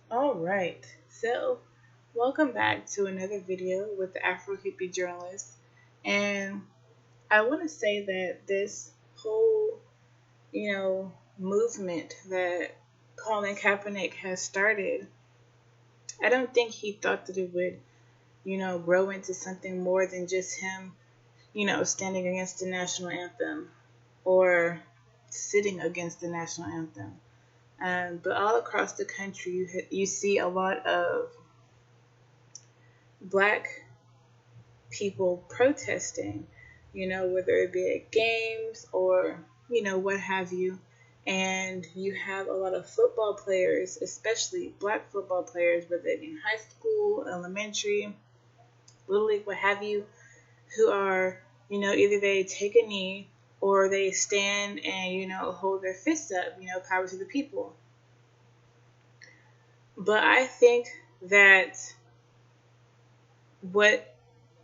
All right, so welcome back to another video with the Afro Hippie Journalist. And I want to say that this whole, movement that Colin Kaepernick has started, I don't think he thought that it would, grow into something more than just him, standing against the national anthem or sitting against the national anthem. But all across the country, you see a lot of black people protesting, whether it be at games or, what have you. And you have a lot of football players, especially black football players, whether it be in high school, elementary, little league, what have you, who are, either they take a knee or they stand and, hold their fists up, power to the people. But I think that what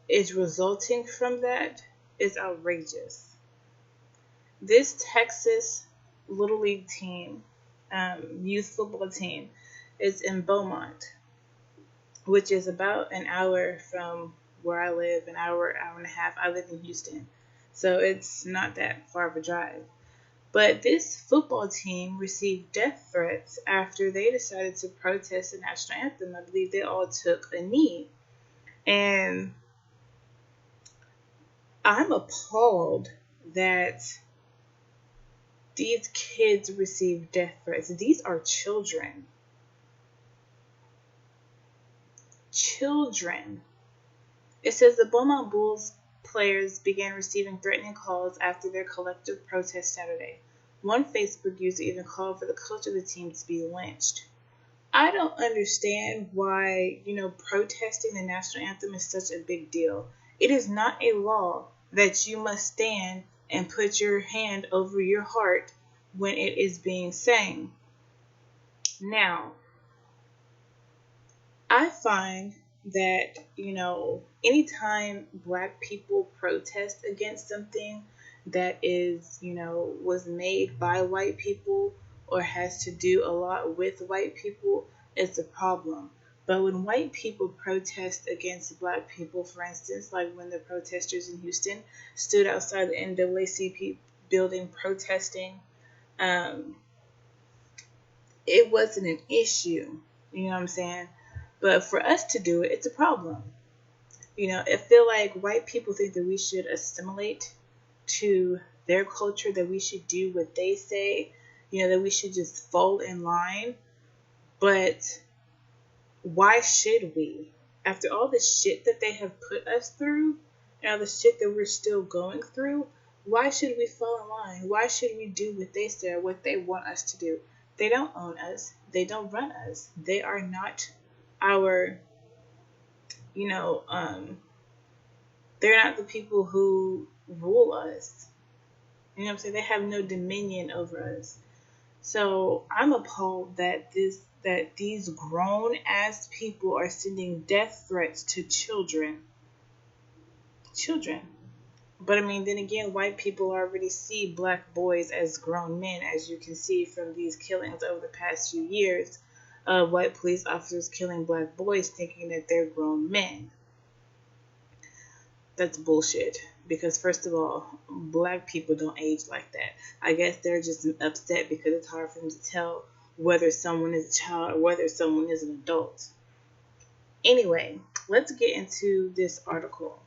is resulting from that is outrageous. This Texas Little League team, youth football team, is in Beaumont, which is about an hour from where I live, an hour, hour and a half. I live in Houston, so it's not that far of a drive. But this football team received death threats after they decided to protest the national anthem. I believe they all took a knee. And I'm appalled that these kids receive death threats. These are children. Children. It says the Beaumont Bulls players began receiving threatening calls after their collective protest Saturday. One Facebook user even called for the coach of the team to be lynched. I don't understand why, protesting the national anthem is such a big deal. It is not a law that you must stand and put your hand over your heart when it is being sang. Now, I find that, anytime black people protest against something that is, was made by white people or has to do a lot with white people, it's a problem. But when white people protest against black people, for instance, like when the protesters in Houston stood outside the NAACP building protesting, um, it wasn't an issue. You know what I'm saying? But for us to do it, it's a problem. I feel like white people think that we should assimilate to their culture, that we should do what they say, that we should just fall in line. But why should we? After all the shit that they have put us through, and all the shit that we're still going through, why should we fall in line? Why should we do what they say or what they want us to do? They don't own us. They don't run us. They are not our, you know, um, they're not the people who rule us. You know what I'm saying? They have no dominion over us. So I'm appalled that these grown ass people are sending death threats to children. Children. But I mean, then again, white people already see black boys as grown men, as you can see from these killings over the past few years of white police officers killing black boys thinking that they're grown men. That's bullshit. Because first of all, black people don't age like that. I guess they're just upset because it's hard for them to tell whether someone is a child or whether someone is an adult. Anyway, let's get into this article.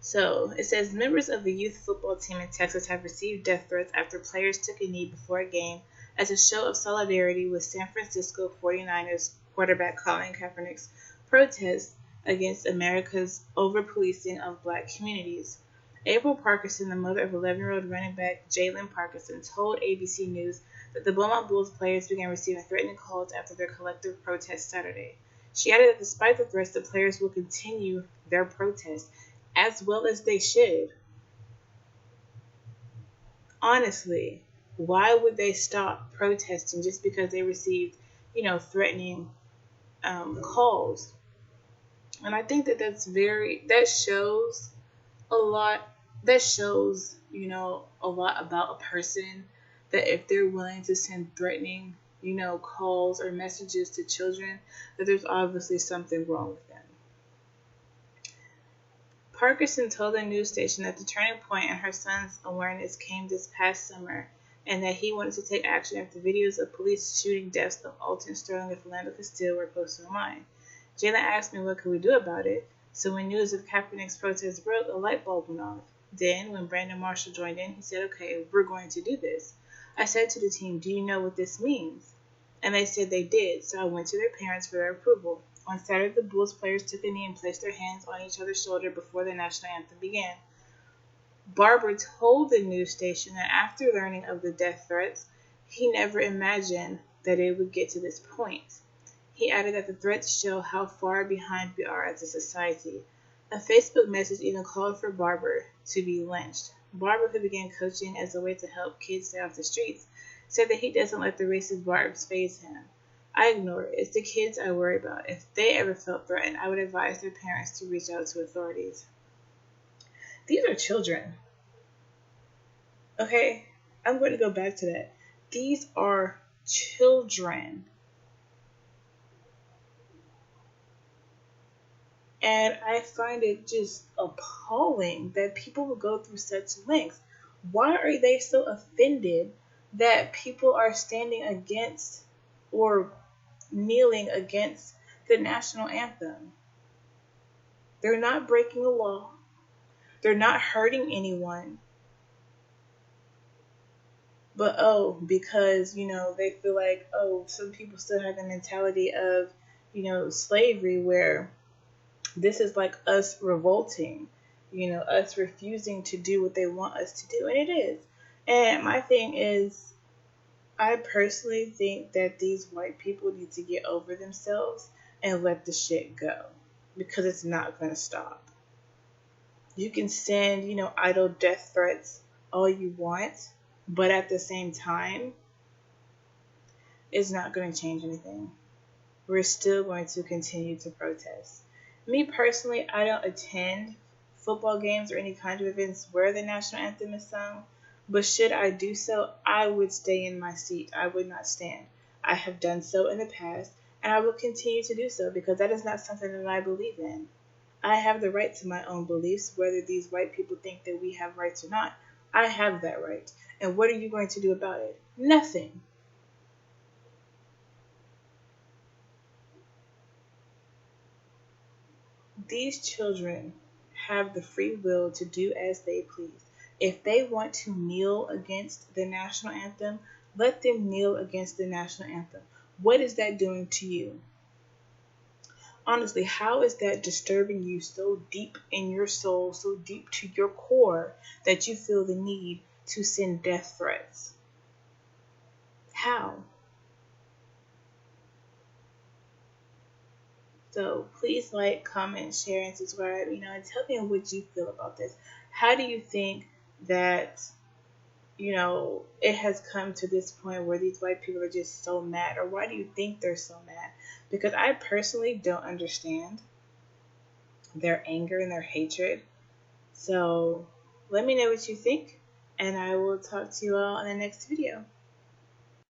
So it says members of the youth football team in Texas have received death threats after players took a knee before a game as a show of solidarity with San Francisco 49ers quarterback Colin Kaepernick's protest against America's over-policing of black communities. April Parkinson, the mother of 11-year-old running back Jalen Parkinson, told ABC News that the Beaumont Bulls players began receiving threatening calls after their collective protest Saturday. She added that despite the threats, the players will continue their protest, as well as they should. Honestly, why would they stop protesting just because they received, threatening calls? And I think that that shows a lot. That shows, a lot about a person, that if they're willing to send threatening calls or messages to children, that there's obviously something wrong with them. Parkerson told the news station that the turning point in her son's awareness came this past summer, and that he wanted to take action after videos of police shooting deaths of Alton Sterling and Philando Castile were posted online. Jayla asked me what could we do about it, so when news of Kaepernick's protest broke, a light bulb went off. Then, when Brandon Marshall joined in, he said, "Okay, we're going to do this." I said to the team, "Do you know what this means?" And they said they did, so I went to their parents for their approval. On Saturday, the Bulls players took a knee and placed their hands on each other's shoulder before the national anthem began. Barber told the news station that after learning of the death threats, he never imagined that it would get to this point. He added that the threats show how far behind we are as a society. A Facebook message even called for Barber to be lynched. Barber, who began coaching as a way to help kids stay off the streets, said that he doesn't let the racist barbs faze him. I ignore it. It's the kids I worry about. If they ever felt threatened, I would advise their parents to reach out to authorities. These are children. Okay? I'm going to go back to that. These are children. And I find it just appalling that people would go through such lengths. Why are they so offended that people are standing against or kneeling against the national anthem? They're not breaking a law. They're not hurting anyone. But because, they feel like, some people still have the mentality of, slavery, where this is like us revolting, us refusing to do what they want us to do. And it is. And my thing is, I personally think that these white people need to get over themselves and let the shit go, because it's not going to stop. You can send, idle death threats all you want, but at the same time, it's not going to change anything. We're still going to continue to protest. Me personally, I don't attend football games or any kind of events where the national anthem is sung, but should I do so, I would stay in my seat. I would not stand. I have done so in the past, and I will continue to do so, because that is not something that I believe in. I have the right to my own beliefs, whether these white people think that we have rights or not. I have that right. And what are you going to do about it? Nothing. These children have the free will to do as they please. If they want to kneel against the national anthem, let them kneel against the national anthem. What is that doing to you? Honestly, how is that disturbing you so deep in your soul, so deep to your core, that you feel the need to send death threats? How? So please like, comment, share, and subscribe, and tell me what you feel about this. How do you think that, it has come to this point where these white people are just so mad? Or why do you think they're so mad? Because I personally don't understand their anger and their hatred. So let me know what you think, and I will talk to you all in the next video.